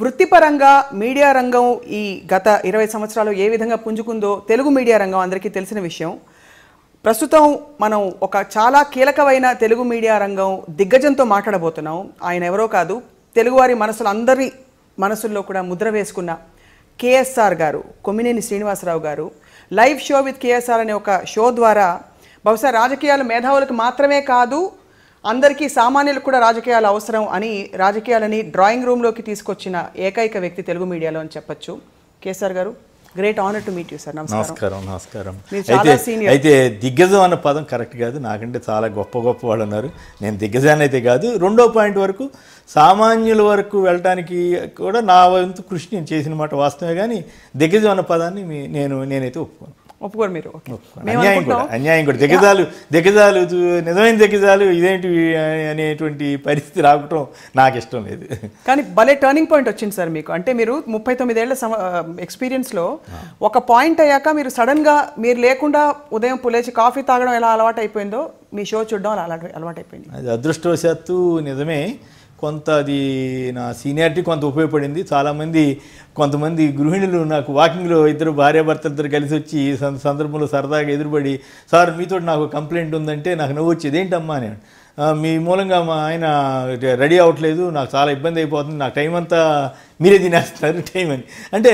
వృత్తిపరంగా మీడియా రంగం ఈ గత 20 సంవత్సరాలు ఏ విధంగా పుంజుకుందో తెలుగు మీడియా రంగం అందరికీ తెలిసిన విషయం. ప్రస్తుతం మనం ఒక చాలా కీలకమైన తెలుగు మీడియా రంగం దిగ్గజంతో మాట్లాడబోతున్నాం. ఆయన ఎవరో కాదు, తెలుగువారి అందరి మనసుల్లో కూడా ముద్ర వేసుకున్న కేఎస్ఆర్ గారు, కొమ్మినేని శ్రీనివాసరావు గారు. లైవ్ షో విత్ కేఎస్ఆర్ అనే ఒక షో ద్వారా బహుశా రాజకీయాలు మేధావులకు మాత్రమే కాదు, అందరికీ సామాన్యులకు కూడా రాజకీయాలు అవసరం అని రాజకీయాలని డ్రాయింగ్ రూమ్లోకి తీసుకొచ్చిన ఏకైక వ్యక్తి తెలుగు మీడియాలో అని చెప్పొచ్చు. కేసీఆర్ గారు, great honour to meet you sir. నమస్కారం. అయితే దిగ్గజం అన్న పదం కరెక్ట్ కాదు, నాకంటే చాలా గొప్ప వాళ్ళు ఉన్నారు. నేను దిగ్గజాన్ని అయితే కాదు. రెండో పాయింట్ వరకు సామాన్యుల వరకు వెళ్ళటానికి కూడా నా వంతు కృషి నేను చేసిన మాట వాస్తవమే, కానీ దిగ్గజం అన్న పదాన్ని నేనైతే ఒప్పుకోరు మీరు. అన్యాయం కూడా దిగ్గజాలు నిజమైన దిగ్గజాలు ఇదేంటి అనేటువంటి పరిస్థితి రావటం నాకు ఇష్టం లేదు. కానీ భలే టర్నింగ్ పాయింట్ వచ్చింది సార్ మీకు. అంటే మీరు 39 ఏళ్ల ఎక్స్పీరియన్స్లో ఒక పాయింట్ అయ్యాక మీరు సడన్గా మీరు లేకుండా ఉదయం లేచి కాఫీ తాగడం ఎలా అలవాటు అయిపోయిందో మీ షో చూడడం అలా అలవాటు అయిపోయింది. అది అదృష్టవశాత్తు నిజమే. కొంత అది నా సీనియారిటీ కొంత ఉపయోగపడింది. కొంతమంది గృహిణులు నాకు వాకింగ్లో ఇద్దరు భార్యాభర్తలిద్దరు కలిసి వచ్చి సందర్భంలో సరదాగా ఎదురుపడి, సార్ మీతో నాకు కంప్లైంట్ ఉందంటే నాకు నవ్వు వచ్చేది, ఏంటమ్మా అని, మీ మూలంగా మా ఆయన రెడీ అవ్వట్లేదు, నాకు చాలా ఇబ్బంది అయిపోతుంది, నాకు టైం అంతా మీరే తినేస్తున్నారు టైం అని. అంటే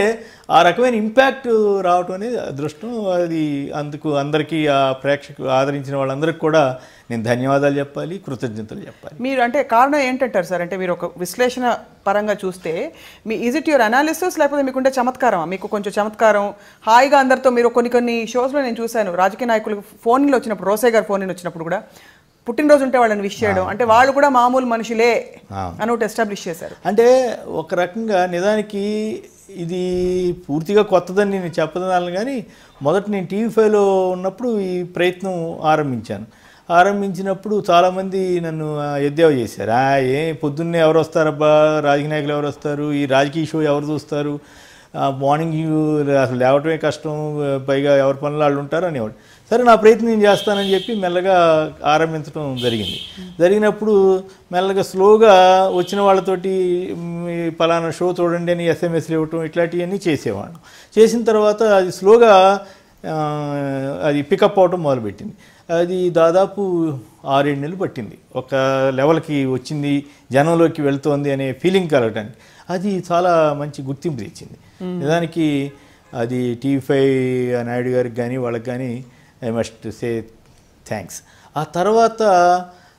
ఆ రకమైన ఇంపాక్ట్ రావటం అనేది అదృష్టం. అది అందుకు అందరికీ ఆ ప్రేక్షకులు ఆదరించిన వాళ్ళందరికీ కూడా నేను ధన్యవాదాలు చెప్పాలి, కృతజ్ఞతలు చెప్పాలి. మీరు అంటే కారణం ఏంటంటారు సార్? అంటే మీరు ఒక విశ్లేషణ పరంగా చూస్తే me is it your analysis, లేకపోతే మీకుంటే చమత్కారం? మీకు కొంచెం చమత్కారం, హాయిగా అందరితో మీరు కొన్ని షోస్లో నేను చూశాను, రాజకీయ నాయకులు ఫోన్లో వచ్చినప్పుడు, రోసే గారు ఫోన్ వచ్చినప్పుడు కూడా పుట్టినరోజు ఉంటే వాళ్ళని విష్ చేయడం, అంటే వాళ్ళు కూడా మామూలు మనుషులే అని ఒకటి ఎస్టాబ్లిష్ చేశారు. అంటే ఒక రకంగా నిజానికి ఇది పూర్తిగా కొత్తదని నేను చెప్పదనాలను, కానీ మొదట నేను TV5లో ఉన్నప్పుడు ఈ ప్రయత్నం ఆరంభించినప్పుడు చాలామంది నన్ను ఎద్దేవా చేశారు. పొద్దున్నే ఎవరు వస్తారబ్బా, రాజకీయ నాయకులు ఎవరు వస్తారు, ఈ రాజకీయ షో ఎవరు చూస్తారు, మార్నింగ్ అసలు లేవటమే కష్టం, పైగా ఎవరి పనులు వాళ్ళు ఉంటారు అనేవాడు. సరే, నా ప్రయత్నం నేను చేస్తానని చెప్పి మెల్లగా ఆరంభించడం జరిగినప్పుడు మెల్లగా స్లోగా వచ్చిన వాళ్ళతోటి పలానా షో చూడండి అని SMS ఇవ్వటం, ఇట్లాంటివన్నీ చేసేవాడు. చేసిన తర్వాత అది స్లోగా అది పికప్ అవటం మొదలుపెట్టింది. అది దాదాపు 6-7 నెలలు పట్టింది ఒక లెవెల్కి వచ్చింది, జనంలోకి వెళ్తోంది అనే ఫీలింగ్ కలగటానికి. అది చాలా మంచి గుర్తింపు తెచ్చింది. నిజానికి అది TV5 నాయుడు గారికి కానీ వాళ్ళకి కానీ ఐ మస్ట్ సే థ్యాంక్స్. ఆ తర్వాత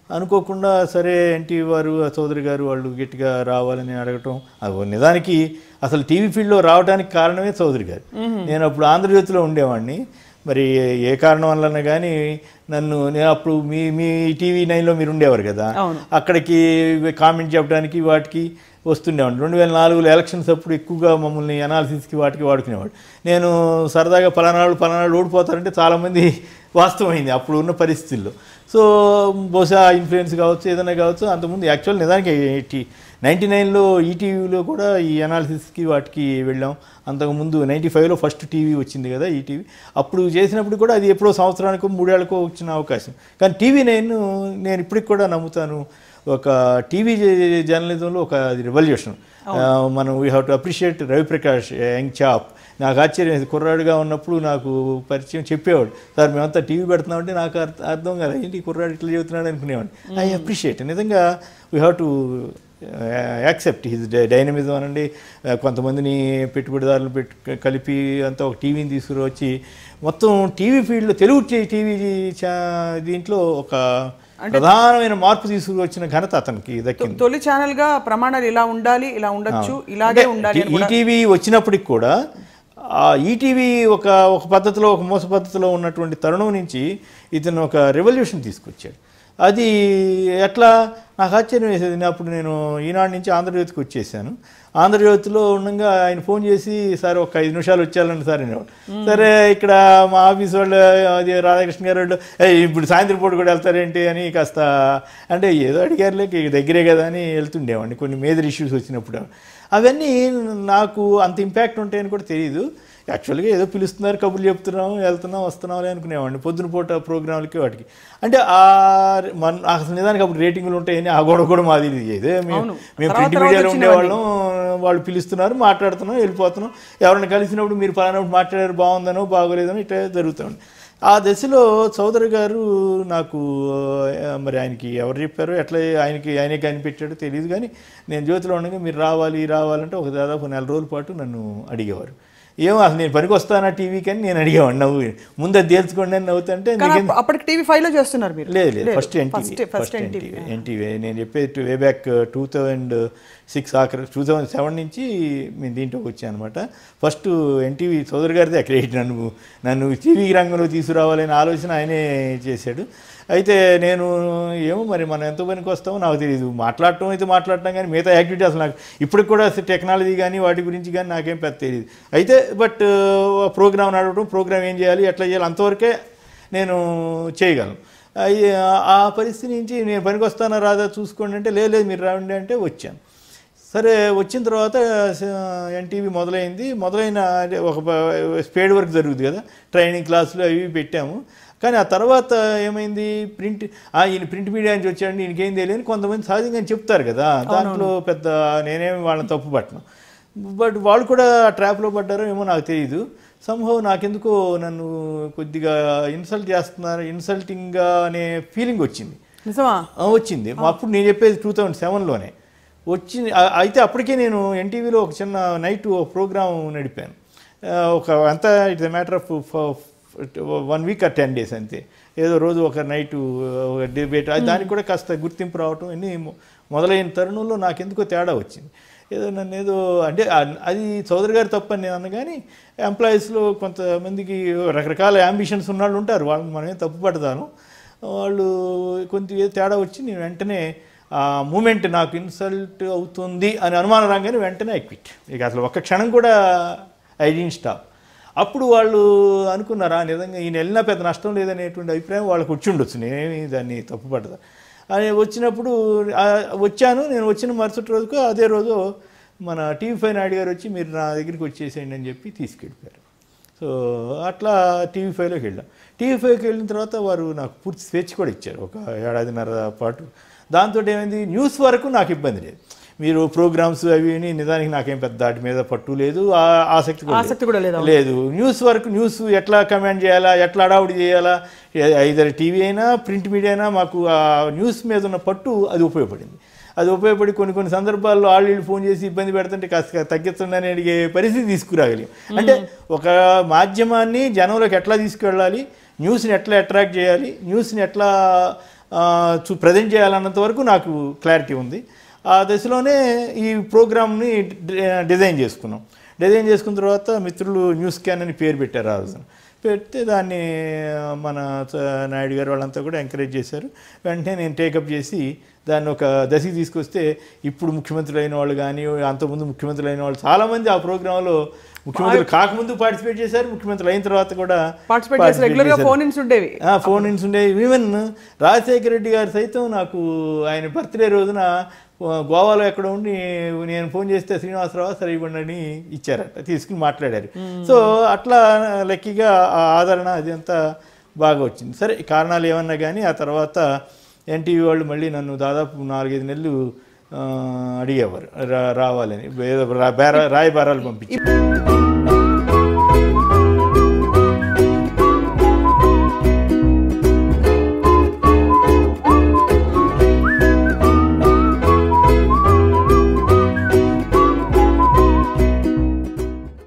అనుకోకుండా సరే NTV వారు, చౌదరి గారు వాళ్ళు గట్టిగా రావాలని అడగటం. నిజానికి అసలు టీవీ ఫీల్డ్లో రావడానికి కారణమే చౌదరి గారు. నేను అప్పుడు ఆంధ్రజ్యోతిలో ఉండేవాడిని. మరి ఏ కారణం వల్లన్నా కానీ నేను అప్పుడు మీ TV9లో మీరు ఉండేవారు కదా, అక్కడికి కామెంట్ చెప్పడానికి వాటికి వస్తుండేవాడిని. 2004లో ఎలక్షన్స్ అప్పుడు ఎక్కువగా మమ్మల్ని అనాలిసిస్కి వాటికి వాడుకునేవాడు. నేను సరదాగా పలానాడు ఓడిపోతారంటే చాలామంది వాస్తవమైంది అప్పుడు ఉన్న పరిస్థితుల్లో. సో బహుశా ఇన్ఫ్లుయెన్స్ కావచ్చు, ఏదైనా కావచ్చు. అంతకుముందు యాక్చువల్ నిజానికి 99లో ఈటీవీలో కూడా ఈ అనాలిసిస్కి వాటికి వెళ్ళాం. అంతకుముందు 95లో ఫస్ట్ టీవీ వచ్చింది కదా, ఈటీవీ. అప్పుడు చేసినప్పుడు కూడా అది ఎప్పుడో సంవత్సరానికో 3 ఏళ్ళకో వచ్చిన అవకాశం. కానీ TV9 నేను ఇప్పటికి కూడా నమ్ముతాను, ఒక టీవీ జర్నలిజంలో ఒక రెవల్యూషన్. మనం we have to appreciate Raviprakash, young chap. నాకు ఆశ్చర్యం, కుర్రాడుగా ఉన్నప్పుడు నాకు పరిచయం చెప్పేవాడు, సార్ మేమంతా టీవీ పెడుతున్నామంటే నాకు అర్థం కదా, ఏంటి కుర్రాడు ఇట్లా చెబుతున్నాడు అనుకునేవాడు. I appreciate. నిజంగా we have to accept his dynamism అనండి. కొంతమందిని పెట్టుబడిదారులు కలిపి అంతా ఒక టీవీని తీసుకురొచ్చి మొత్తం టీవీ ఫీల్డ్లో, తెలుగు టీవీ దీంట్లో ఒక ప్రధానమైన మార్పు తీసుకువచ్చిన ఘనత అతనికి దక్కింది. తొలి ఛానల్ గా ప్రమాణాలు ఇలా ఉండాలి, ఇలా ఉండొచ్చు, ఇలాగే ఉండాలి. ఈటీవీ వచ్చినప్పటికి కూడా ఈటీవీ ఒక పద్ధతిలో, ఒక మోస పద్ధతిలో ఉన్నటువంటి తరుణం నుంచి ఇతను ఒక రెవల్యూషన్ తీసుకొచ్చాడు. అది ఎట్లా నాకు ఆశ్చర్యం వేసేది. అప్పుడు నేను ఈనాడు నుంచి ఆంధ్రజ్యోతికి వచ్చేసాను. ఆంధ్రజ్యోతిలో ఉండగా ఆయన ఫోన్ చేసి, సార్ ఒక 5 నిమిషాలు వచ్చేయాలండి సార్ అనేవాడు. సరే, ఇక్కడ మా ఆఫీస్ వాళ్ళు అది రాధాకృష్ణ గారు వాళ్ళు ఇప్పుడు సాయంత్రం పూట కూడా వెళ్తారేంటి అని కాస్త అంటే ఏదో అడిగారులే, దగ్గరే కదా అని వెళ్తుండేవాడిని కొన్ని మేజర్ ఇష్యూస్ వచ్చినప్పుడు. అవన్నీ నాకు అంత ఇంపాక్ట్ ఉంటాయని కూడా తెలియదు. యాక్చువల్గా ఏదో పిలుస్తున్నారు, కబుర్లు చెప్తున్నాం, వెళ్తున్నాం, వస్తున్నాం అనుకునేవాడిని పొద్దున పూట ప్రోగ్రాంలకి వాటికి. అంటే అసలు నిజానికి అప్పుడు రేటింగ్లు ఉంటాయని ఆ గొడవ కూడా మాది ఇదే. మేము ప్రింట్ మీడియాలో ఉండేవాళ్ళం, వాళ్ళు పిలుస్తున్నారు, మాట్లాడుతున్నాం, వెళ్ళిపోతున్నాం. ఎవరైనా కలిసినప్పుడు మీరు పలానప్పుడు మాట్లాడారు, బాగుందనో బాగోలేదనో ఇట్లా జరుగుతుంది. ఆ దశలో చౌదరి గారు నాకు మరి ఆయనకి ఎవరు చెప్పారో ఎట్లా ఆయనే కనిపెట్టాడో తెలియదు, కానీ నేను జ్యోతిలో ఉండగా మీరు రావాలంటే ఒక దాదాపు 4 రోజుల పాటు నన్ను అడిగేవారు. ఏమో అసలు నేను పనికి వస్తానా టీవీకి అని నేను అడిగేవాడిని. నవ్వు ముందు అది తేల్చుకోండి అని నవ్వుతుంటే అప్పటికి టీవీ 5లో చేస్తున్నారు మీరు? లేదు, ఫస్ట్ ఎన్టీవీ. నేను చెప్పేది వే బ్యాక్ 2006 ఆఖరి 2007 నుంచి మేము దీంట్లోకి వచ్చాను అనమాట. ఫస్ట్ ఎన్టీవీ చౌదరి గారిదే క్రెడిట్. నన్ను టీవీ రంగంలో తీసుకురావాలనే ఆలోచన ఆయనే చేశాడు. అయితే నేను ఏమో మరి మనం ఎంత పనికి వస్తామో నాకు తెలియదు. మాట్లాడటం కానీ మిగతా యాక్టివిటీ అసలు నాకు ఇప్పటికి కూడా టెక్నాలజీ కానీ వాటి గురించి కానీ నాకేం పెద్ద తెలియదు. అయితే బట్ ప్రోగ్రామ్ నడవడం, ప్రోగ్రామ్ ఏం చేయాలి, ఎట్లా చేయాలి అంతవరకే నేను చేయగలను. ఆ పరిస్థితి నుంచి నేను పనికి వస్తానా రాదా చూసుకోండి అంటే లేదు మీరు రాండి అంటే వచ్చాను. సరే వచ్చిన తర్వాత ఎన్టీవీ మొదలైన ఒక స్పేడ్ వర్క్ జరుగుతుంది కదా, ట్రైనింగ్ క్లాసులు అవి పెట్టాము. కానీ ఆ తర్వాత ఏమైంది, ఈయన ప్రింట్ మీడియా నుంచి వచ్చాడు, ఈయనకేం తెలియని కొంతమంది సహజంగా చెప్తారు కదా, దాంట్లో పెద్ద నేనేమి వాళ్ళని తప్పు పట్టను. బట్ వాళ్ళు కూడా ట్రాప్లో పడ్డారో ఏమో నాకు తెలియదు. సంభవం నాకెందుకో నన్ను కొద్దిగా ఇన్సల్టింగ్గా అనే ఫీలింగ్ వచ్చింది. అప్పుడు నేను చెప్పేది 2007లోనే వచ్చింది. అయితే అప్పటికే నేను ఎన్టీవీలో ఒక చిన్న నైట్ ప్రోగ్రాం నడిపాను. It's a matter of 1 week or 10 days అంతే. ఏదో రోజు ఒక నైటు ఒక డిబేట్, దానికి కూడా కాస్త గుర్తింపు రావటం అన్నీ మొదలైన తరుణంలో నాకెందుకో తేడా వచ్చింది. నన్ను అంటే అది చౌదరి గారు తప్పని నేను అన్న, కానీ ఎంప్లాయీస్లో కొంతమందికి రకరకాల యాంబిషన్స్ ఉన్న వాళ్ళు ఉంటారు, వాళ్ళని మనమే తప్పు పడతాను. వాళ్ళు కొంత తేడా వచ్చి నేను వెంటనే ఆ మూమెంట్ నాకు ఇన్సల్ట్ అవుతుంది అని అనుమానం రాగానే వెంటనే ఐ క్విట్. ఇక అసలు ఒక్క క్షణం కూడా ఐ డిడ్ంట్ స్టాప్. అప్పుడు వాళ్ళు అనుకున్నారా నిజంగా ఈయన వెళ్ళినా పెద్ద నష్టం లేదనేటువంటి అభిప్రాయం వాళ్ళకి వచ్చి ఉండొచ్చు, నేనేమి దాన్ని తప్పుపడతా అని. వచ్చినప్పుడు నేను వచ్చిన మరుసటి రోజుకు అదే రోజు మన TV5 నాయుడు గారు వచ్చి మీరు నా దగ్గరికి వచ్చేసేయండి అని చెప్పి తీసుకెళ్ళిపోయారు. సో అట్లా TV5లోకి వెళ్ళాం. TV5కి వెళ్ళిన తర్వాత వారు నాకు పూర్తి స్వేచ్ఛ కూడా ఇచ్చారు ఒక 1.5 ఏడాదిన్నర పాటు. దాంతో ఏమైంది, న్యూస్ వరకు నాకు ఇబ్బంది లేదు. మీరు ప్రోగ్రామ్స్ అవి నిజానికి నాకేం పెద్ద దాటి మీద పట్టు లేదు, ఆసక్తి కూడా లేదు. న్యూస్ ఎట్లా కమాండ్ చేయాలా, ఎట్లా అడావుడి చేయాలా, ఐదర్ టీవీ అయినా ప్రింట్ మీడియా అయినా మాకు ఆ న్యూస్ మీద ఉన్న పట్టు అది ఉపయోగపడి కొన్ని సందర్భాల్లో వాళ్ళు ఫోన్ చేసి ఇబ్బంది పెడుతుంటే కాస్త తగ్గించండి అడిగే పరిస్థితి తీసుకురాగలిగాం. అంటే ఒక మాధ్యమాన్ని జనంలోకి ఎట్లా తీసుకువెళ్ళాలి, న్యూస్ని ఎట్లా అట్రాక్ట్ చేయాలి, న్యూస్ని ఎట్లా ప్రజెంట్ చేయాలన్నంత వరకు నాకు క్లారిటీ ఉంది. ఆ దశలోనే ఈ ప్రోగ్రామ్ని డిజైన్ చేసుకున్న తర్వాత మిత్రులు న్యూస్ క్యాన్ అని పేరు పెట్టారు. ఆ రోజున పెడితే దాన్ని మన నాయుడు గారు వాళ్ళంతా కూడా ఎంకరేజ్ చేశారు. వెంటనే నేను టేకప్ చేసి దాన్ని ఒక దశకి తీసుకొస్తే ఇప్పుడు ముఖ్యమంత్రులు అయిన వాళ్ళు కానీ అంతకుముందు ముఖ్యమంత్రులు అయిన వాళ్ళు చాలామంది ఆ ప్రోగ్రాంలో ముఖ్యమంత్రులు కాకముందు పార్టిసిపేట్ చేశారు, ముఖ్యమంత్రులు అయిన తర్వాత కూడా ఫోన్ ఇన్స్ ఉండేవి. ఈవెన్ రాజశేఖర రెడ్డి గారు సైతం నాకు ఆయన బర్త్డే రోజున గోవాలో ఎక్కడ ఉండి నేను ఫోన్ చేస్తే శ్రీనివాసరావు సరే ఇవ్వండి అని ఇచ్చారట, తీసుకుని మాట్లాడారు. సో అట్లా లక్కీగా ఆ ఆదరణ అది అంతా బాగా వచ్చింది. సరే కారణాలు ఏమన్నా కానీ ఆ తర్వాత ఎన్టీవీ వాళ్ళు మళ్ళీ నన్ను దాదాపు 4-5 నెలలు అడిగేవారు రావాలని, రాయబారాలు పంపించారు.